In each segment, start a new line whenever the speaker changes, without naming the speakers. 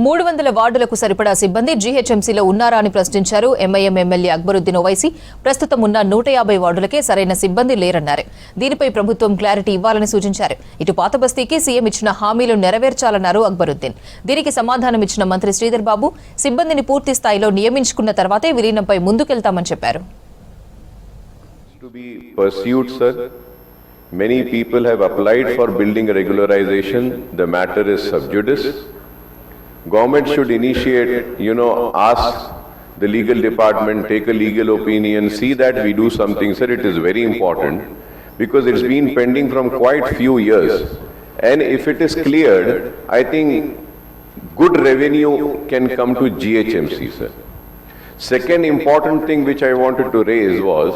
300 వార్డులకు సరిపడా సిబ్బంది జీహెచ్ఎంసీలో ఉన్నారా అని ప్రశ్నించారు ఎంఐఎం ఎమ్మెల్యే అక్బరుద్దీన్ ఓవైసీ. ప్రస్తుతం ఉన్న 150 వార్డులకే సరైన సిబ్బంది లేరన్నారు. దీనిపై ప్రభుత్వం క్లారిటీ ఇవ్వాలని సూచించారు. ఇటు పాత బస్తీకి సీఎం ఇచ్చిన హామీలు నెరవేర్చాలన్నారు అక్బరుద్దీన్. దీనికి సమాధానం ఇచ్చిన మంత్రి శ్రీధర్ బాబు సిబ్బందిని పూర్తి స్థాయిలో నియమించుకున్న తర్వాతే విలీనంపై ముందుకెళ్తామని చెప్పారు.
Many people have applied for building regularization. The matter is sub judice. Government should initiate, ask the legal department, take a legal opinion, see that we do something. Sir, it is very important because it's been pending from quite few years. And if it is cleared, I think good revenue can come to GHMC, sir. Second important thing which I wanted to raise was,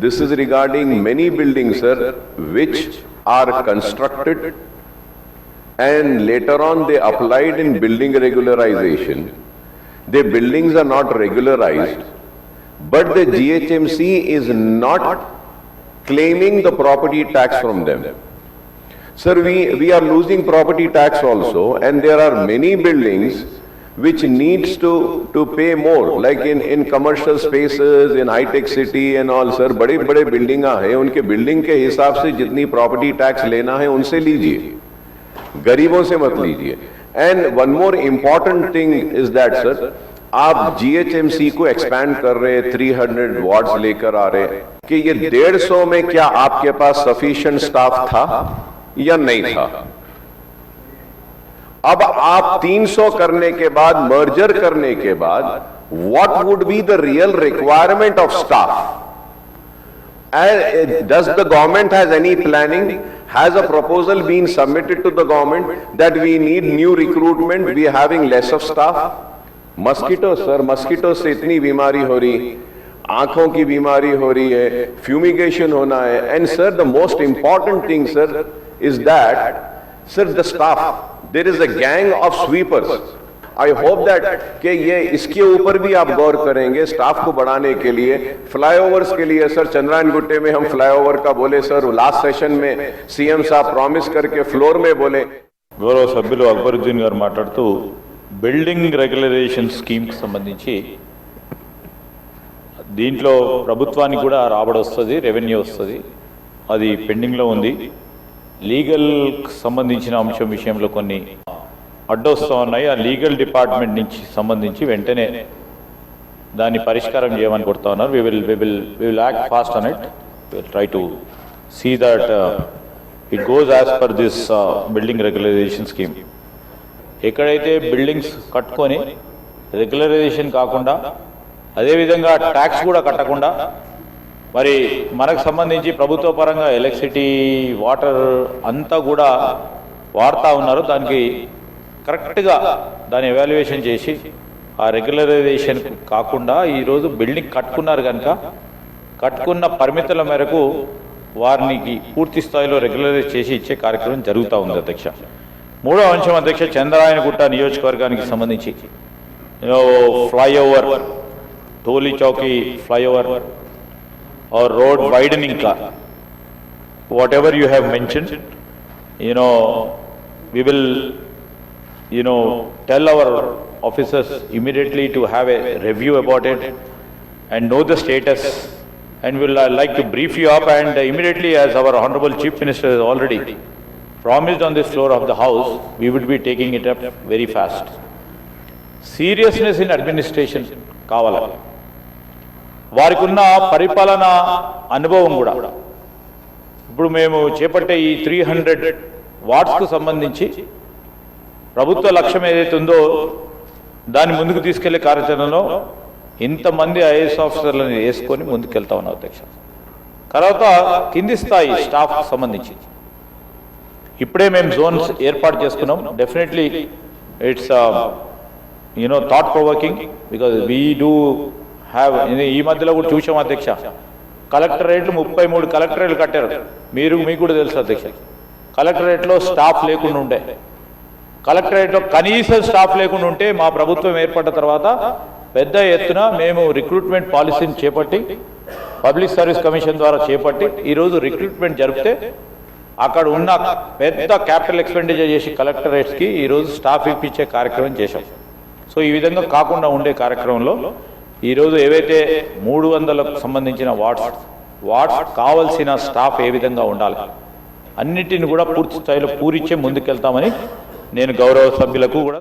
this is regarding many buildings, sir, which are constructed and later on they applied in building regularization. Their buildings are not regularized, but the GHMC is not claiming the property tax from them. Sir, we are losing property tax also, and there are many buildings which needs to pay more, like in commercial spaces, in high-tech city and all, sir. बड़े building है, उनके building के हिसाब से जितनी property tax लेना है उनसे लीजिए, गरीबों से मत लीजिए. And one more important thing is that sir, आप जीएचएमसी को एक्सपैंड कर रहे, 300 वार्ड्स लेकर आ रहे, कि ये 150 में क्या आपके पास सफिशिएंट स्टाफ था या नहीं था? अब आप 300 करने के बाद, मर्जर करने के बाद, what would be the real requirement of staff? And does the government has any planning? Has a proposal been submitted to the government that we need new recruitment, we are having less of staff? Mosquito, sir, mosquito से इतनी बीमारी हो रही, आंखों की बीमारी हो रही है, fumigation होना है. And sir, the most important thing, sir, is that, sir, the staff. There is a gang of sweepers. I hope that कि ये इसके ऊपर भी आप गौर करेंगे स्टाफ को बढ़ाने के लिए. फ्लाईओवर्स के लिए सर, चंद्रायन गुट्टे में हम फ्लाईओवर का बोले सर, लास्ट सेशन में सीएम साहब प्रॉमिस करके फ्लोर में बोले.
గౌరవ సభ్యులు అక్బరుద్దీన్ గారు మాట్లాడుతూ బిల్డింగ్ రెగ్యులరైజేషన్ స్కీమ్ కి సంబంధించి దీంట్లో ప్రభుత్వానికి కూడా రాబడి వస్తుంది, రెవెన్యూ వస్తుంది, అది పెండింగ్లో ఉంది. లీగల్ సంబంధించిన అంశం విషయంలో కొన్ని అడ్డొస్తూ ఉన్నాయి. ఆ లీగల్ డిపార్ట్మెంట్ నుంచి సంబంధించి వెంటనే దాన్ని పరిష్కారం చేయమని కొడుతూ ఉన్నారు. We will act fast on it. Will try to see that it goes as per this building regularisation scheme. ఎక్కడైతే బిల్డింగ్స్ కట్టుకొని రెగ్యులరైజేషన్ కాకుండా, అదేవిధంగా ట్యాక్స్ కూడా కట్టకుండా, మరి మనకు సంబంధించి ప్రభుత్వ పరంగా ఎలక్ట్రిసిటీ, వాటర్ అంతా కూడా వాడుతూ ఉన్నారు. దానికి కరెక్ట్గా దాన్ని ఎవాల్యుయేషన్ చేసి ఆ రెగ్యులరైజేషన్ కాకుండా ఈరోజు బిల్డింగ్ కట్టుకున్నారు కనుక కట్టుకున్న పరిమితుల మేరకు వారికి పూర్తి స్థాయిలో రెగ్యులరైజ్ చేసి ఇచ్చే కార్యక్రమం జరుగుతూ ఉంది అధ్యక్ష. మూడవ అంశం అధ్యక్ష, చంద్రాయనగుట్ట నియోజకవర్గానికి సంబంధించి flyover, Toli Chowki flyover or road widening ka, whatever you have mentioned, we will tell our officers immediately to have a review about it and know the status, and will like to brief you up, and immediately, as our honorable chief minister has already promised on this floor of the house, we would be taking it up very fast. Seriousness in administration kavala, వారికి ఉన్న పరిపాలన అనుభవం కూడా. ఇప్పుడు మేము చేపట్టే ఈ 300 వార్డ్స్కు సంబంధించి ప్రభుత్వ లక్ష్యం ఏదైతే ఉందో దాన్ని ముందుకు తీసుకెళ్లే కార్యాచరణలో ఇంతమంది ఐఏఎస్ ఆఫీసర్లను వేసుకొని ముందుకెళ్తా ఉన్నాం అధ్యక్ష. తర్వాత కింది స్థాయి స్టాఫ్కి సంబంధించి ఇప్పుడే మేము జోన్స్ ఏర్పాటు చేసుకున్నాం. Definitely it's thought provoking, because we do have. ఈ మధ్యలో కూడా చూసాం అధ్యక్ష, కలెక్టరేట్లు 33 కలెక్టరేట్లు కట్టారు. మీకు కూడా తెలుసు అధ్యక్ష, కలెక్టరేట్లో స్టాఫ్ లేకుండా ఉండే, కలెక్టరేట్లో కనీసం స్టాఫ్ లేకుండా ఉంటే మా ప్రభుత్వం ఏర్పడిన తర్వాత పెద్ద ఎత్తున మేము రిక్రూట్మెంట్ పాలసీని చేపట్టి, పబ్లిక్ సర్వీస్ కమిషన్ ద్వారా చేపట్టి ఈరోజు రిక్రూట్మెంట్ జరిపితే అక్కడ ఉన్న పెద్ద క్యాపిటల్ ఎక్స్పెండిచర్ చేసి కలెక్టరేట్స్కి ఈరోజు స్టాఫ్ ఇప్పించే కార్యక్రమం చేశాం. సో ఈ విధంగా కాకుండా ఉండే కార్యక్రమంలో ఈరోజు ఏవైతే 300కు సంబంధించిన వార్డ్స్ కావలసిన స్టాఫ్ ఏ విధంగా ఉండాలి అన్నిటిని కూడా పూర్తి స్థాయిలో పూరిచ్చే ముందుకెళ్తామని నేను గౌరవ సభ్యులకు కూడా